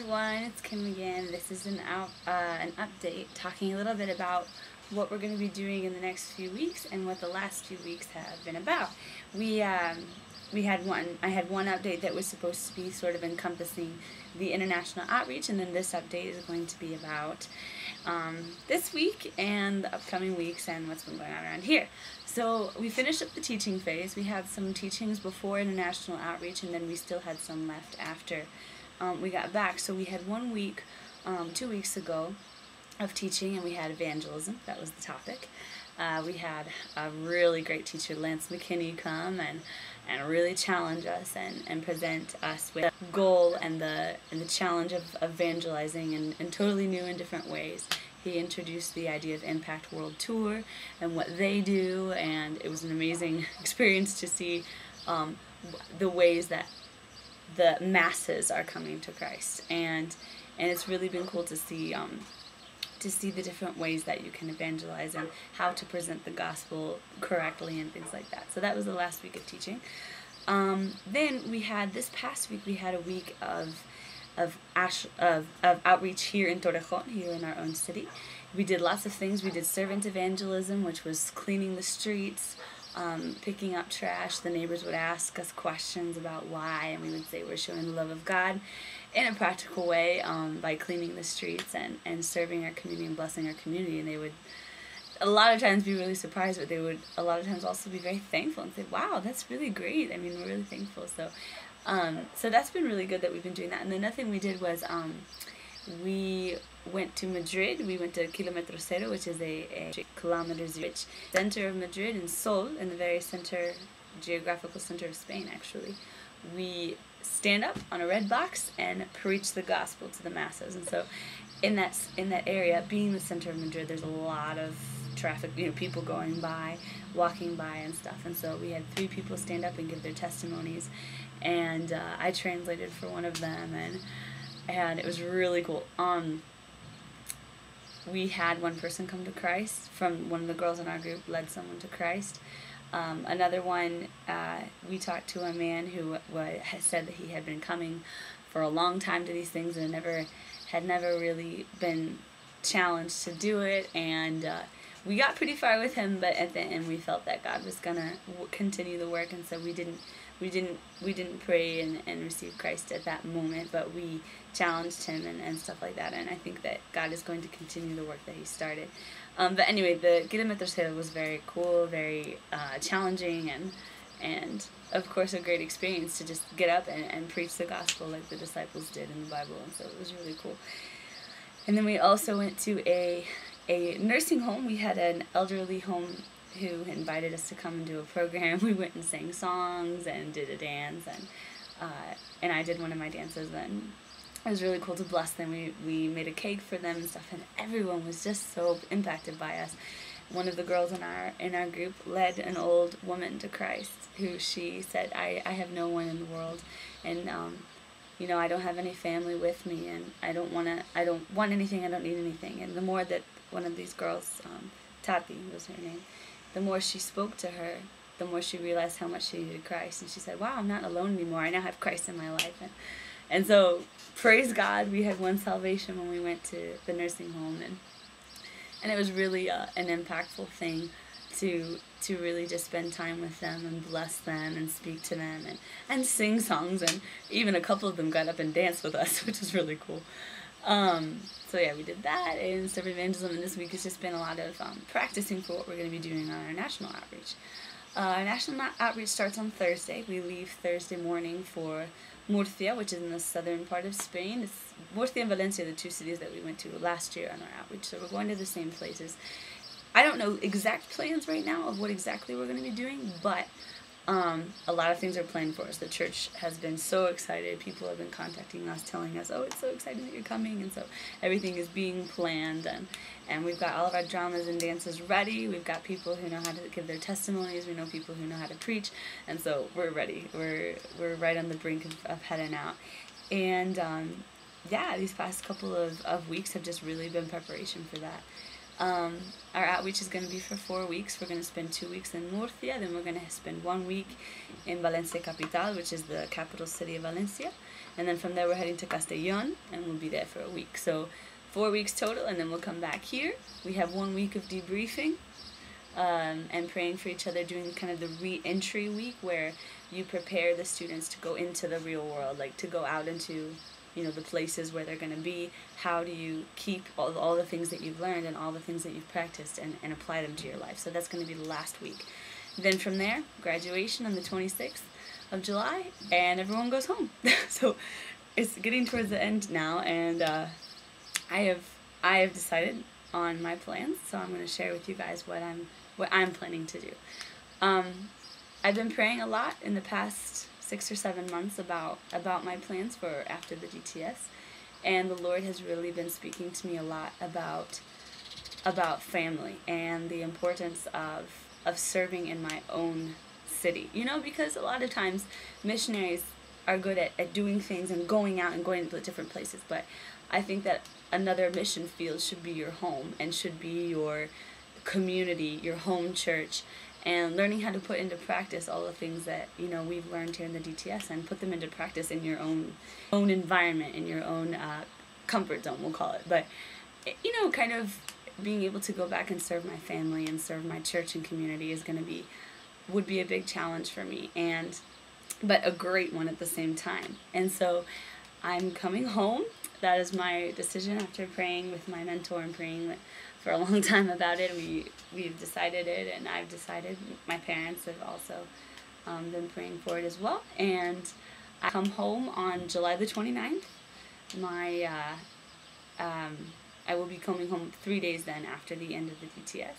everyone, it's Kim again. This is an update talking a little bit about what we're going to be doing in the next few weeks and what the last few weeks have been about. I had one update that was supposed to be sort of encompassing the international outreach, and then this update is going to be about this week and the upcoming weeks and what's been going on around here. So we finished up the teaching phase. We had some teachings before international outreach, and then we still had some left after we got back. So we had 1 week, 2 weeks ago, of teaching, and we had evangelism. That was the topic. We had a really great teacher, Lance McKinney, come and really challenge us and present us with the goal and the challenge of evangelizing in totally new and different ways. He introduced the idea of Impact World Tour and what they do, and it was an amazing experience to see the ways that the masses are coming to Christ, and it's really been cool to see the different ways that you can evangelize and how to present the gospel correctly and things like that. So that was the last week of teaching. Then we had, this past week, we had a week of outreach here in Torrejon, here in our own city. We did lots of things. We did servant evangelism, which was cleaning the streets, picking up trash. The neighbors would ask us questions about why, and we would say we're showing the love of God in a practical way by cleaning the streets and serving our community and blessing our community. And they would a lot of times be really surprised, but they would a lot of times also be very thankful and say, wow, that's really great. I mean, we're really thankful. So so that's been really good that we've been doing that. And the other thing we did was we went to Madrid. We went to Kilometro Cero, which is a kilometers rich center of Madrid, in Sol, in the very center, geographical center of Spain, actually. We stand up on a red box and preach the gospel to the masses. And so in that area, being the center of Madrid, there's a lot of traffic, people going by, walking by and stuff. And so we had 3 people stand up and give their testimonies, and I translated for one of them, and it was really cool. We had one person come to Christ. From one of the girls in our group led someone to Christ. Another one, we talked to a man who had said that he had been coming for a long time to these things and had never really been challenged to do it, and we got pretty far with him, but at the end we felt that God was gonna continue the work, and so we didn't pray and receive Christ at that moment, but we challenged him and stuff like that, and I think that God is going to continue the work that he started. But anyway, the Kilometro Cero was very cool, very challenging, and of course a great experience to just get up and preach the gospel like the disciples did in the Bible, and so it was really cool. And then we also went to a nursing home. We had an elderly home who invited us to come and do a program. We went and sang songs and did a dance, and I did one of my dances, and it was really cool to bless them. We made a cake for them and stuff, and everyone was just so impacted by us. One of the girls in our group led an old woman to Christ, who she said, I have no one in the world, and I don't have any family with me, and I don't want anything, I don't need anything. And the more that one of these girls, Tati was her name, the more she spoke to her, the more she realized how much she needed Christ. And she said, wow, I'm not alone anymore. I now have Christ in my life. And so, praise God, we had one salvation when we went to the nursing home. And it was really an impactful thing to really just spend time with them and bless them and speak to them and sing songs. And even a couple of them got up and danced with us, which was really cool. So yeah, we did that and served evangelism, and this week has just been a lot of practicing for what we're going to be doing on our national outreach. Our national outreach starts on Thursday. We leave Thursday morning for Murcia, which is in the southern part of Spain. It's Murcia and Valencia, the 2 cities that we went to last year on our outreach, so we're going to the same places. I don't know exact plans right now of what exactly we're going to be doing, but a lot of things are planned for us. The church has been so excited. People have been contacting us, telling us, oh, it's so exciting that you're coming, and so everything is being planned, and we've got all of our dramas and dances ready. We've got people who know how to give their testimonies. We know people who know how to preach, and so we're ready. We're right on the brink of heading out. And yeah, these past couple of weeks have just really been preparation for that. Our outreach is going to be for 4 weeks. We're going to spend 2 weeks in Murcia, then we're going to spend 1 week in Valencia Capital, which is the capital city of Valencia, And then from there we're heading to Castellón, and we'll be there for a week. So 4 weeks total, and then we'll come back here. We have 1 week of debriefing and praying for each other, doing kind of the re-entry week where you prepare the students to go into the real world, like to go out into, you know, the places where they're going to be. How do you keep all the things that you've learned and all the things that you've practiced and apply them to your life? So that's going to be the last week. Then from there, graduation on the 26th of July, and everyone goes home. So it's getting towards the end now, and I have decided on my plans, so I'm going to share with you guys what I'm planning to do. I've been praying a lot in the past 6 or 7 months about my plans for after the DTS, and the Lord has really been speaking to me a lot about family and the importance of serving in my own city. You know, because a lot of times missionaries are good at doing things and going out and going to different places, but I think that another mission field should be your home and should be your community, your home church, and learning how to put into practice all the things that, you know, we've learned here in the DTS, and put them into practice in your own environment, in your own comfort zone, we'll call it. But, you know, kind of being able to go back and serve my family and serve my church and community would be a big challenge for me, but a great one at the same time. And so I'm coming home. That is my decision after praying with my mentor and praying for a long time about it. We've decided it, and I've decided. My parents have also been praying for it as well. And I come home on July the 29th. I will be coming home 3 days then after the end of the DTS.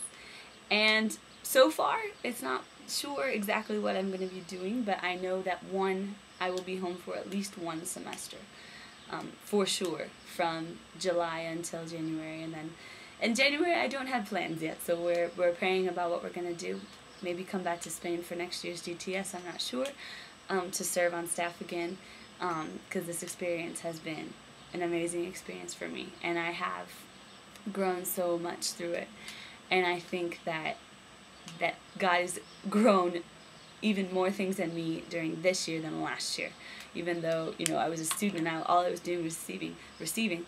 And so far, it's not sure exactly what I'm going to be doing, but I know that I will be home for at least 1 semester. For sure, from July until January, and then in January I don't have plans yet, so we're praying about what we're gonna do. Maybe come back to Spain for next year's DTS, I'm not sure, to serve on staff again, because this experience has been an amazing experience for me, and I have grown so much through it, and I think that God has grown even more things in me during this year than last year. Even though, you know, I was a student and all I was doing was receiving,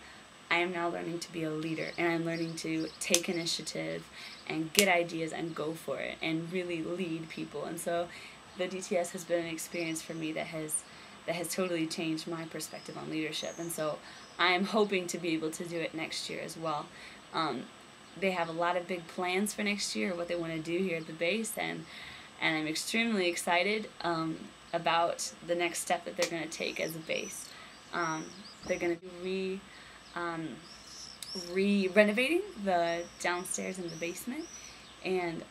I am now learning to be a leader, and I'm learning to take initiative and get ideas and go for it and really lead people. And so the DTS has been an experience for me that has totally changed my perspective on leadership. And so I'm hoping to be able to do it next year as well. They have a lot of big plans for next year, what they want to do here at the base, and I'm extremely excited about the next step that they're going to take as a base. They're going to be renovating the downstairs and the basement, and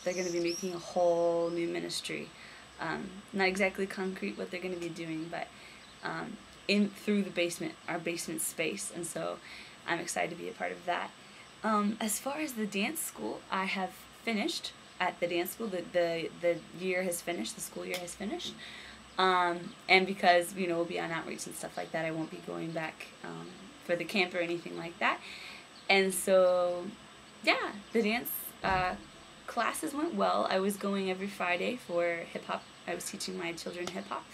they're going to be making a whole new ministry. Not exactly concrete what they're going to be doing, but through the basement, our basement space, and so I'm excited to be a part of that. As far as the dance school, I have finished at the dance school. The year has finished, the school year has finished, and because, you know, we'll be on outreach and stuff like that, I won't be going back for the camp or anything like that. And so, yeah, the dance classes went well. I was going every Friday for hip-hop. I was teaching my children hip-hop,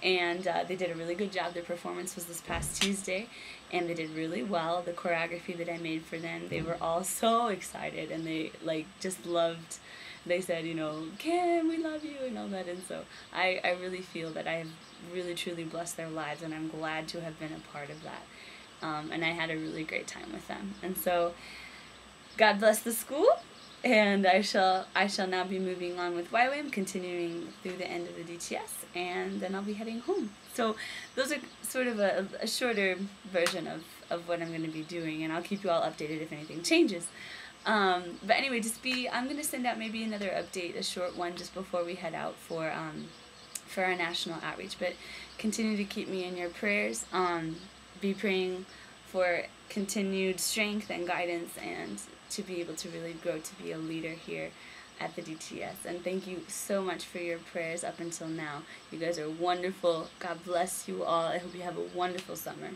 and they did a really good job. Their performance was this past Tuesday, and they did really well. The choreography that I made for them, they were all so excited, and they just loved. They said, you know, Kim, we love you, and all that. And so I really feel that I have really truly blessed their lives, and I'm glad to have been a part of that. And I had a really great time with them. And so God bless the school, and I shall now be moving on with YWAM, continuing through the end of the DTS, and then I'll be heading home. So those are sort of a shorter version of what I'm going to be doing, and I'll keep you all updated if anything changes. But anyway, I'm going to send out maybe another update, a short one, just before we head out for our national outreach. But continue to keep me in your prayers. Be praying for continued strength and guidance, and to be able to really grow to be a leader here at the DTS. And thank you so much for your prayers up until now. You guys are wonderful. God bless you all. I hope you have a wonderful summer.